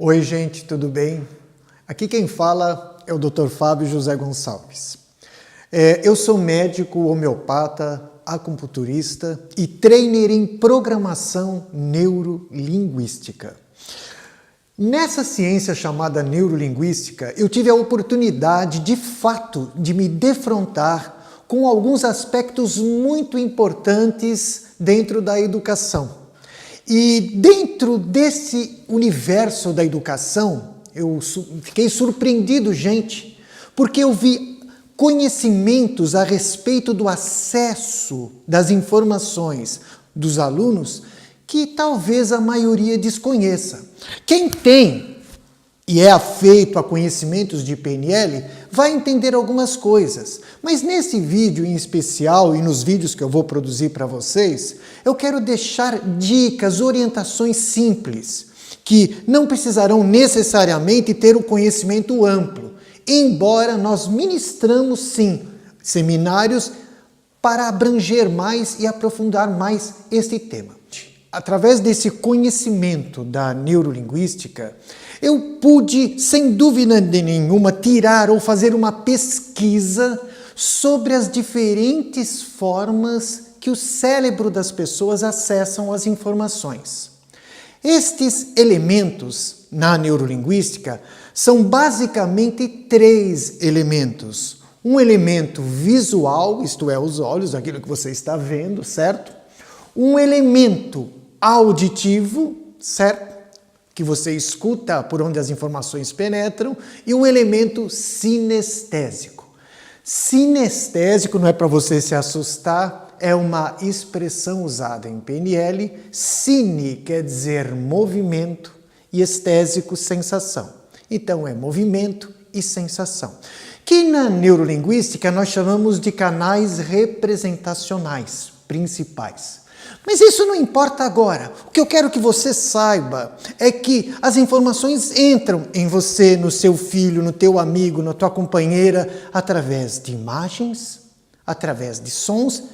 Oi, gente, tudo bem? Aqui quem fala é o Dr. Fábio José Gonçalves. Eu sou médico homeopata, acupunturista e trainer em programação neurolinguística. Nessa ciência chamada neurolinguística, eu tive a oportunidade, de fato, de me defrontar com alguns aspectos muito importantes dentro da educação. E dentro desse universo da educação, eu fiquei surpreendido, gente, porque eu vi conhecimentos a respeito do acesso das informações dos alunos que talvez a maioria desconheça. Quem tem e é afeito a conhecimentos de PNL vai entender algumas coisas, mas nesse vídeo em especial e nos vídeos que eu vou produzir para vocês, eu quero deixar dicas, orientações simples, que não precisarão necessariamente ter o conhecimento amplo, embora nós ministramos sim seminários para abranger mais e aprofundar mais este tema. Através desse conhecimento da neurolinguística, eu pude, sem dúvida nenhuma, tirar ou fazer uma pesquisa sobre as diferentes formas que o cérebro das pessoas acessam as informações. Estes elementos na neurolinguística são basicamente 3 elementos. Um elemento visual, isto é, os olhos, aquilo que você está vendo, certo? Um elemento auditivo, certo? Que você escuta por onde as informações penetram, e um elemento sinestésico. Sinestésico não é para você se assustar, é uma expressão usada em PNL. Cine quer dizer movimento e estésico, sensação. Então é movimento e sensação. Que na neurolinguística nós chamamos de canais representacionais principais. Mas isso não importa agora. O que eu quero que você saiba é que as informações entram em você, no seu filho, no teu amigo, na tua companheira, através de imagens, através de sons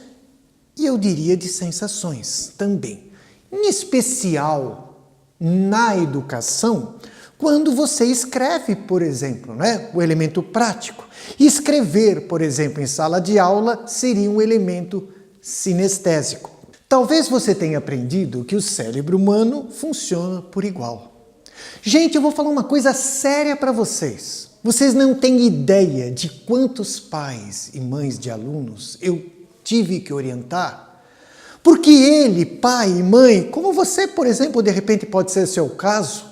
e eu diria de sensações também. Em especial na educação, quando você escreve, por exemplo, né? O elemento prático. Escrever, por exemplo, em sala de aula seria um elemento sinestésico. Talvez você tenha aprendido que o cérebro humano funciona por igual. Gente, eu vou falar uma coisa séria para vocês. Vocês não têm ideia de quantos pais e mães de alunos eu tive que orientar, porque ele, pai e mãe, como você, por exemplo, de repente pode ser seu caso,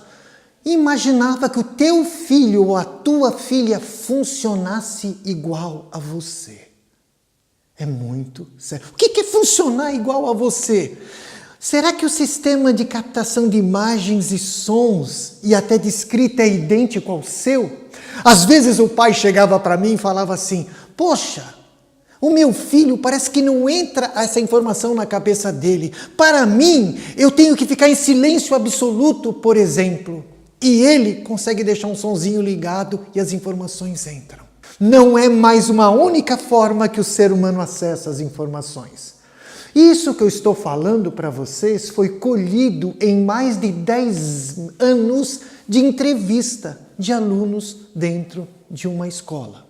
imaginava que o teu filho ou a tua filha funcionasse igual a você. É muito sério. O que é funcionar igual a você? Será que o sistema de captação de imagens e sons e até de escrita é idêntico ao seu? Às vezes o pai chegava para mim e falava assim, poxa, o meu filho parece que não entra essa informação na cabeça dele. Para mim, eu tenho que ficar em silêncio absoluto, por exemplo. E ele consegue deixar um sonzinho ligado e as informações entram. Não é mais uma única forma que o ser humano acessa as informações. Isso que eu estou falando para vocês foi colhido em mais de 10 anos de entrevista de alunos dentro de uma escola.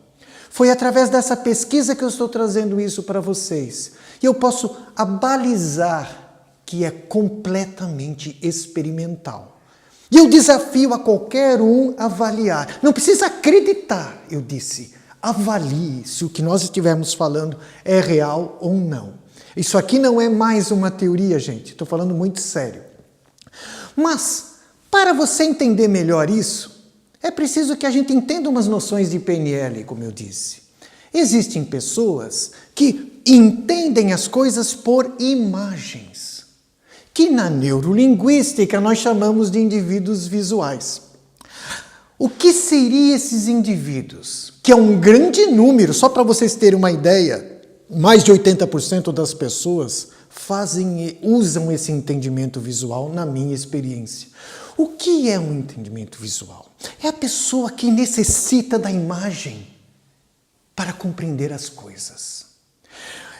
Foi através dessa pesquisa que eu estou trazendo isso para vocês. E eu posso abalizar que é completamente experimental. E eu desafio a qualquer um a avaliar. Não precisa acreditar, eu disse. Avalie se o que nós estivermos falando é real ou não. Isso aqui não é mais uma teoria, gente. Estou falando muito sério. Mas, para você entender melhor isso, é preciso que a gente entenda umas noções de PNL, como eu disse. Existem pessoas que entendem as coisas por imagens, que na neurolinguística nós chamamos de indivíduos visuais. O que seriam esses indivíduos? Que é um grande número, só para vocês terem uma ideia, mais de 80% das pessoas usam esse entendimento visual na minha experiência. O que é um entendimento visual? É a pessoa que necessita da imagem para compreender as coisas.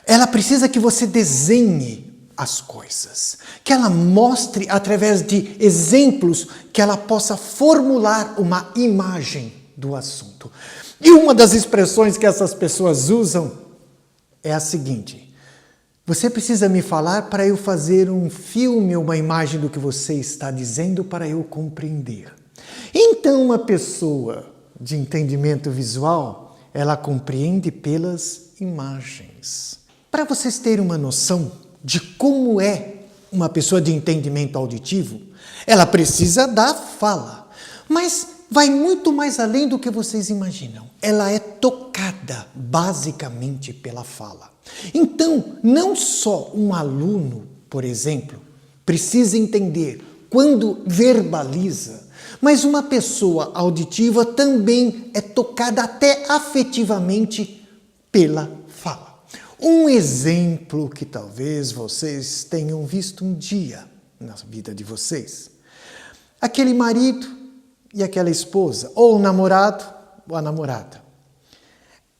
Ela precisa que você desenhe as coisas, que ela mostre através de exemplos, que ela possa formular uma imagem do assunto. E uma das expressões que essas pessoas usam é a seguinte: você precisa me falar para eu fazer um filme, uma imagem do que você está dizendo para eu compreender. Então, uma pessoa de entendimento visual, ela compreende pelas imagens. Para vocês terem uma noção de como é uma pessoa de entendimento auditivo, ela precisa da fala, mas vai muito mais além do que vocês imaginam. Ela é tocada basicamente pela fala. Então, não só um aluno, por exemplo, precisa entender quando verbaliza, mas uma pessoa auditiva também é tocada até afetivamente pela fala. Um exemplo que talvez vocês tenham visto um dia na vida de vocês. Aquele marido e aquela esposa, ou o namorado ou a namorada.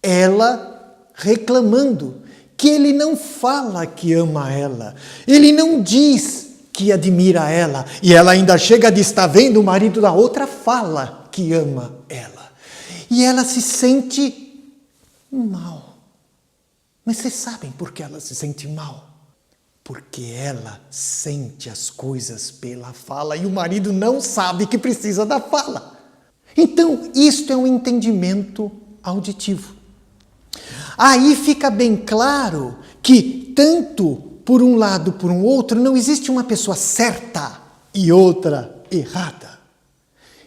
Ela reclamando que ele não fala que ama ela, ele não diz que admira ela, e ela ainda chega de estar vendo o marido da outra fala que ama ela. E ela se sente mal. Mas vocês sabem por que ela se sente mal? Porque ela sente as coisas pela fala e o marido não sabe que precisa da fala. Então, isto é um entendimento auditivo. Aí fica bem claro que tanto por um lado, por um outro, não existe uma pessoa certa e outra errada.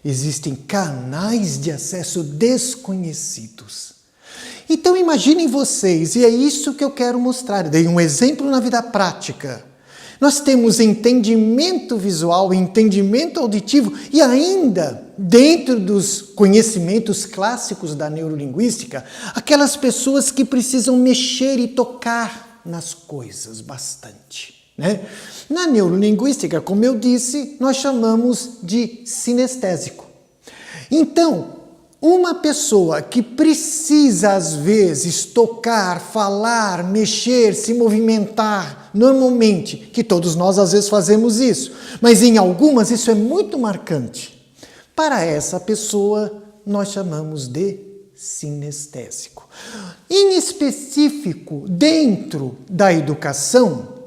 Existem canais de acesso desconhecidos. Então imaginem vocês, e é isso que eu quero mostrar. Dei um exemplo na vida prática. Nós temos entendimento visual, entendimento auditivo e ainda, dentro dos conhecimentos clássicos da neurolinguística, aquelas pessoas que precisam mexer e tocar nas coisas bastante, né? Na neurolinguística, como eu disse, nós chamamos de sinestésico. Então, uma pessoa que precisa, às vezes, tocar, falar, mexer, se movimentar, normalmente, que todos nós às vezes fazemos isso, mas em algumas isso é muito marcante. Para essa pessoa, nós chamamos de sinestésico. Em específico, dentro da educação,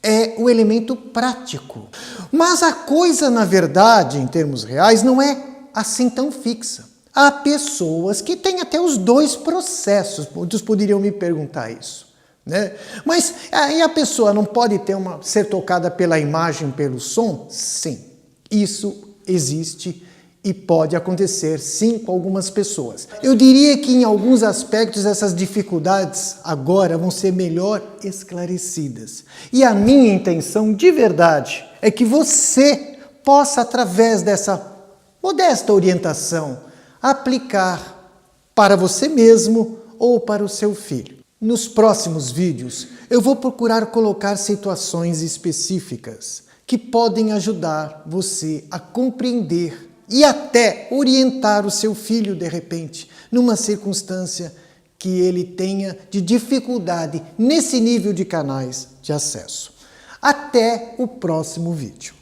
é o elemento prático. Mas a coisa, na verdade, em termos reais, não é assim tão fixa. Há pessoas que têm até os dois processos, muitos poderiam me perguntar isso, né? Mas aí a pessoa não pode ser tocada pela imagem, pelo som? Sim, isso existe e pode acontecer sim com algumas pessoas. Eu diria que em alguns aspectos essas dificuldades agora vão ser melhor esclarecidas. E a minha intenção de verdade é que você possa, através dessa modesta orientação, aplicar para você mesmo ou para o seu filho. Nos próximos vídeos, eu vou procurar colocar situações específicas que podem ajudar você a compreender e até orientar o seu filho, de repente, numa circunstância que ele tenha de dificuldade nesse nível de canais de acesso. Até o próximo vídeo.